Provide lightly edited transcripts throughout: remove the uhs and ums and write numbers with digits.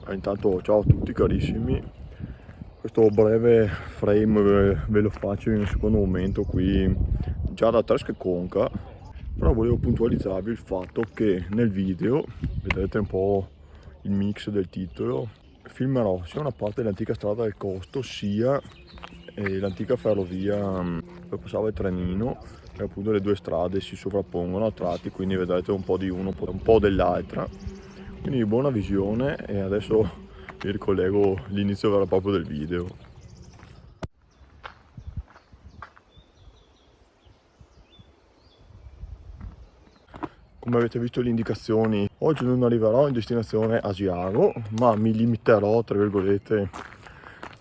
Intanto ciao a tutti carissimi, questo breve frame ve lo faccio in un secondo momento qui già da Tresque Conca, però volevo puntualizzarvi il fatto che nel video, vedete un po' il mix del titolo, filmerò sia una parte dell'antica strada del Costo sia l'antica ferrovia dove passava il trenino, e appunto le due strade si sovrappongono a tratti, quindi vedrete un po' di uno, un po' dell'altra. Quindi buona visione e adesso vi ricollego l'inizio vero e proprio del video. Come avete visto le indicazioni, oggi non arriverò in destinazione Asiago, ma mi limiterò, tra virgolette,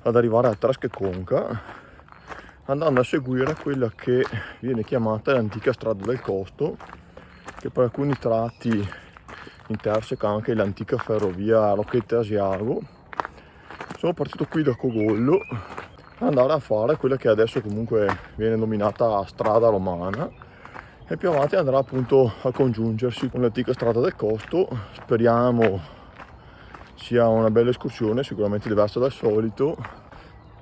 ad arrivare a Tresque Conca, andando a seguire quella che viene chiamata l'antica strada del Costo, che per alcuni tratti interseca anche l'antica ferrovia Rocchette-Asiago. Sono partito qui da Cogollo per andare a fare quella che adesso comunque viene nominata strada romana, e più avanti andrà appunto a congiungersi con l'antica strada del Costo. Speriamo sia una bella escursione, sicuramente diversa dal solito.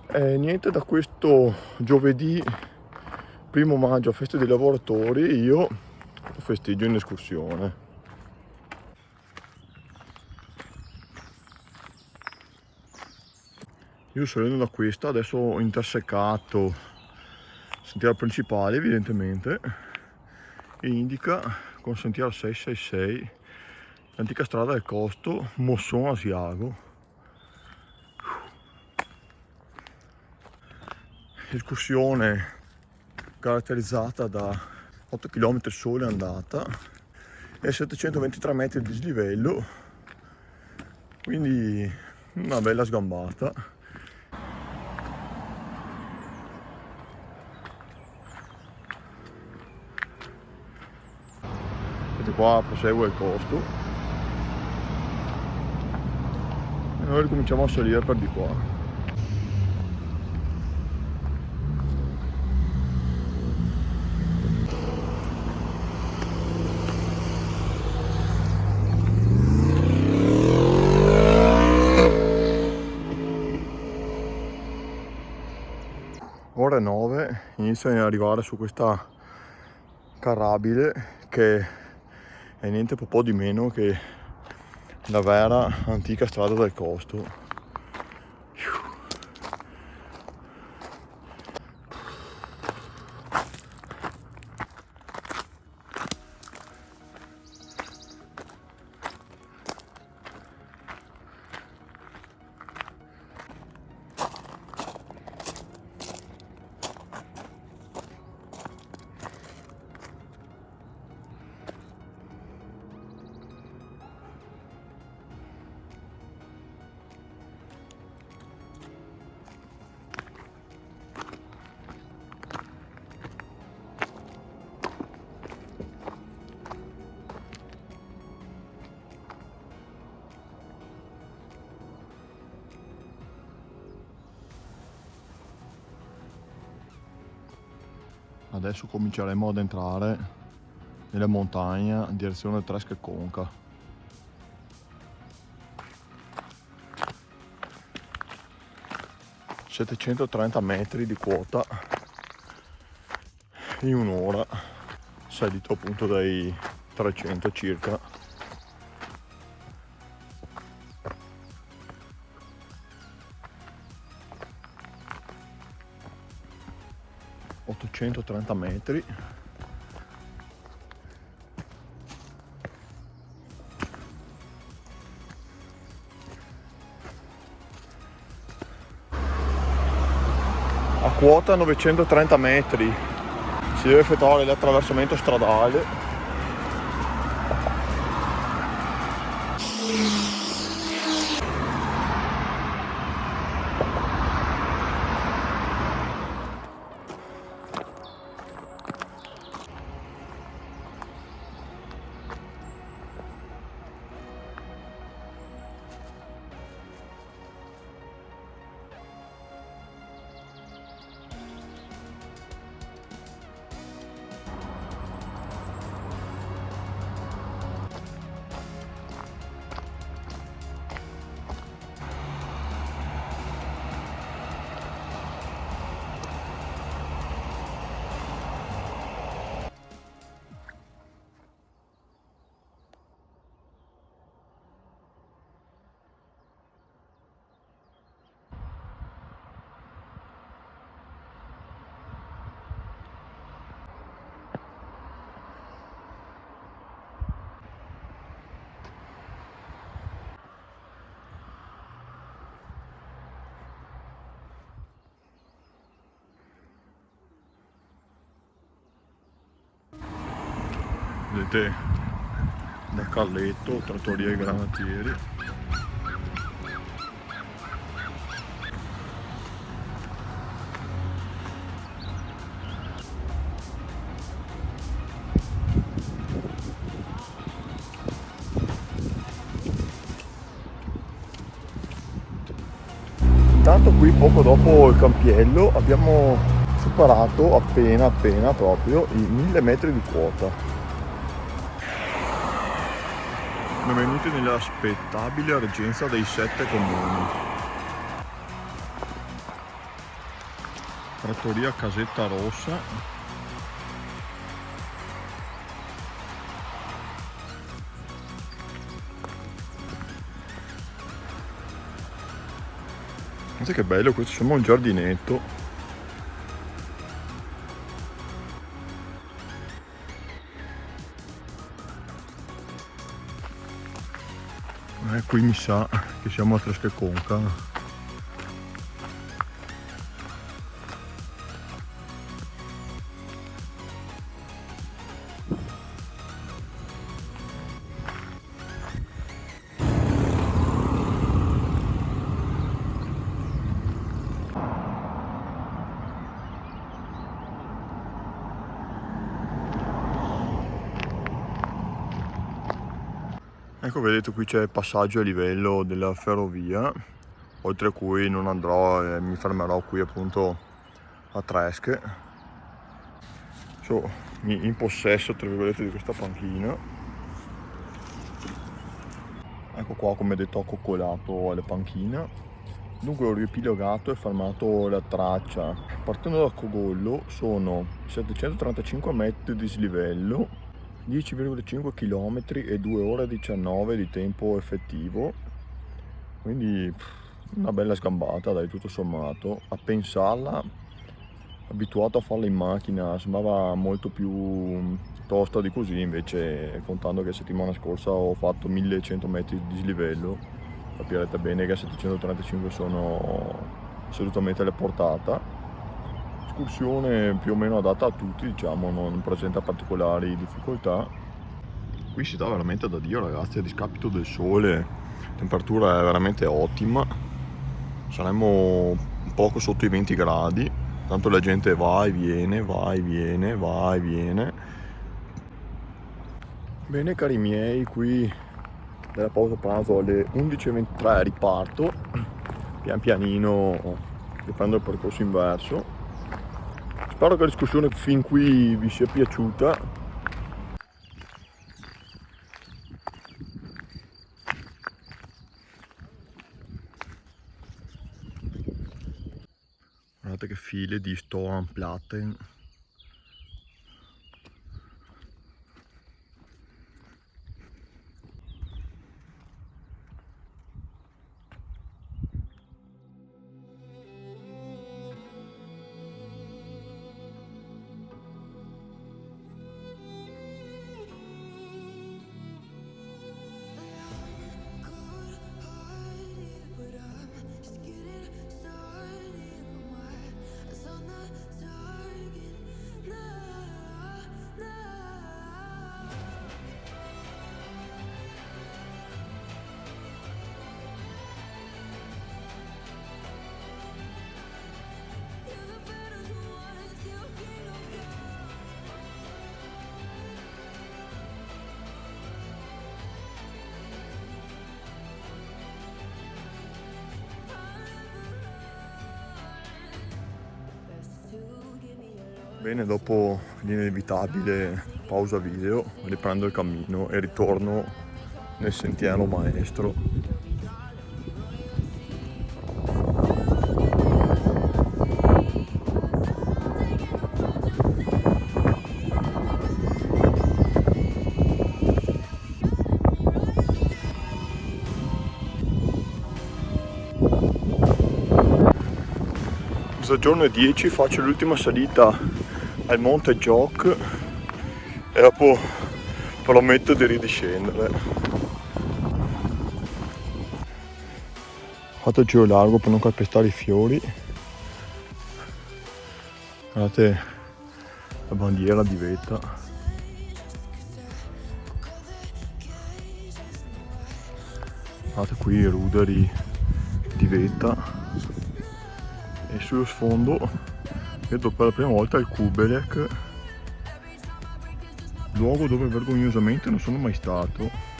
E niente, da questo giovedì 1° maggio, festa dei lavoratori, io lo festeggio in escursione. Io salendo da questa adesso ho intersecato il sentiero principale evidentemente, e indica con sentiero 666 l'antica strada del Costo Mosson-Asiago. Escursione caratterizzata da 8 km sole andata e 723 metri di dislivello, quindi una bella sgambata. Vedete qua prosegue il Costo e noi ricominciamo a salire per di qua. Ore 9, inizio ad arrivare su questa carrabile che è niente po' di meno che la vera antica strada del Costo. Adesso cominceremo ad entrare nella montagna in direzione Tresque Conca. ...730 metri di quota in un'ora, salito appunto dai 300 circa. ...830 metri. A quota 930 metri si deve effettuare l'attraversamento stradale. vedete da Carletto, Trattoria e Granatieri. Intanto qui poco dopo il Campiello abbiamo superato appena proprio i 1000 metri di quota. Siamo venuti nella aspettabile reggenza dei 7 comuni. Trattoria Casetta Rossa. Guardate che bello, questo sembra un giardinetto. Qui mi sa che siamo a Tresche-Conca. Ecco, vedete qui c'è il passaggio a livello della ferrovia, oltre a cui non andrò e mi fermerò qui appunto a Tresche. Sono in possesso, tra virgolette, di questa panchina. Ecco qua, come detto, ho coccolato alla panchina. Dunque ho riepilogato e fermato la traccia. Partendo da Cogollo sono 735 metri di dislivello, 10,5 km e 2 ore e 19 di tempo effettivo, quindi una bella sgambata, dai, tutto sommato. A pensarla, abituato a farla in macchina, sembrava molto più tosta di così, invece contando che settimana scorsa ho fatto 1100 metri di dislivello, capirete bene che a 735 sono assolutamente alla portata. Escursione più o meno adatta a tutti, diciamo, non presenta particolari difficoltà. Qui si dà veramente da Dio, ragazzi, a discapito del sole, la temperatura è veramente ottima, saremmo un poco sotto i 20 gradi, tanto la gente va e viene, va e viene, va e viene. Bene cari miei, qui dalla pausa pranzo alle 11:23 riparto, pian pianino riprendo il percorso inverso. Spero che l'escursione fin qui vi sia piaciuta. Guardate che file di Stormplatten. Bene, dopo l'inevitabile pausa video riprendo il cammino e ritorno nel sentiero maestro. Mezzogiorno e 10 faccio l'ultima salita al Monte Joc e dopo prometto di ridiscendere. Ho fatto il giro largo per non calpestare i fiori. Guardate la bandiera di vetta. Guardate qui i ruderi di vetta e sullo sfondo vedo per la prima volta il Kubelek, luogo dove vergognosamente non sono mai stato.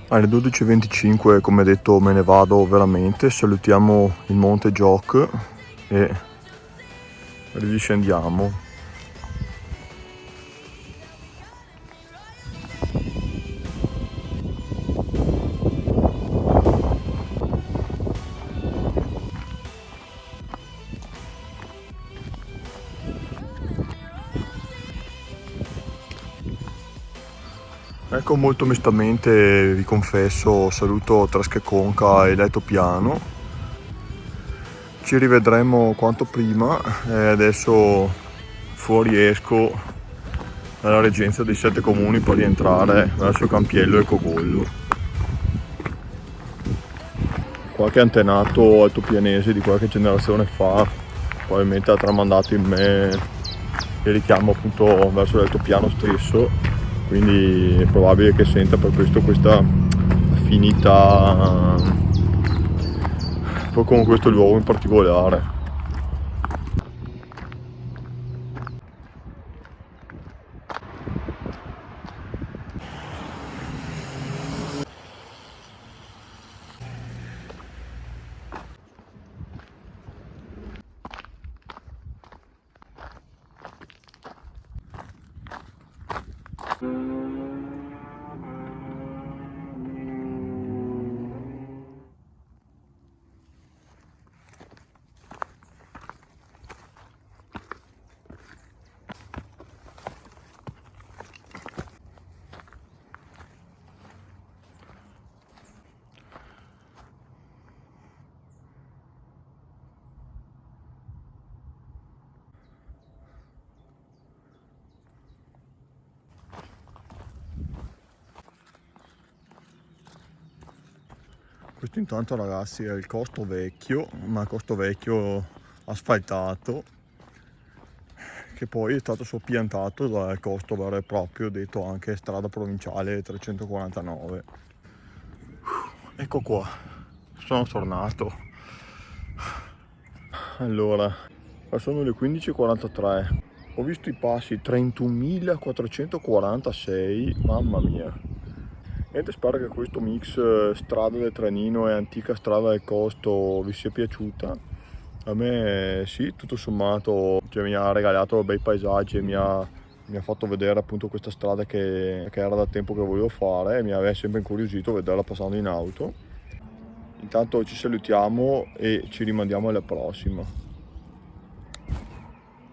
Alle 12:25 come detto me ne vado veramente, salutiamo il Monte Joc e ridiscendiamo. Ecco, molto onestamente vi confesso, saluto Trasche-Conca e Leto Piano. Ci rivedremo quanto prima e adesso fuoriesco dalla reggenza dei 7 comuni per rientrare verso Campiello e Cogollo. Qualche antenato altopianese di qualche generazione fa probabilmente ha tramandato in me il richiamo appunto verso l'altopiano stesso, quindi è probabile che senta per questo questa affinità proprio con questo luogo in particolare. Questo intanto ragazzi è il Costo Vecchio, ma Costo Vecchio asfaltato, che poi è stato soppiantato dal costo vero e proprio, detto anche strada provinciale 349. Ecco qua, sono tornato. Allora, sono le 15:43. Ho visto i passi 31.446, mamma mia. Niente, spero che questo mix strada del Tranino e antica strada del Costo vi sia piaciuta. A me sì, tutto sommato, cioè, mi ha regalato bei paesaggi e mi ha fatto vedere appunto questa strada che era da tempo che volevo fare e mi aveva sempre incuriosito vederla passando in auto. Intanto ci salutiamo e ci rimandiamo alla prossima.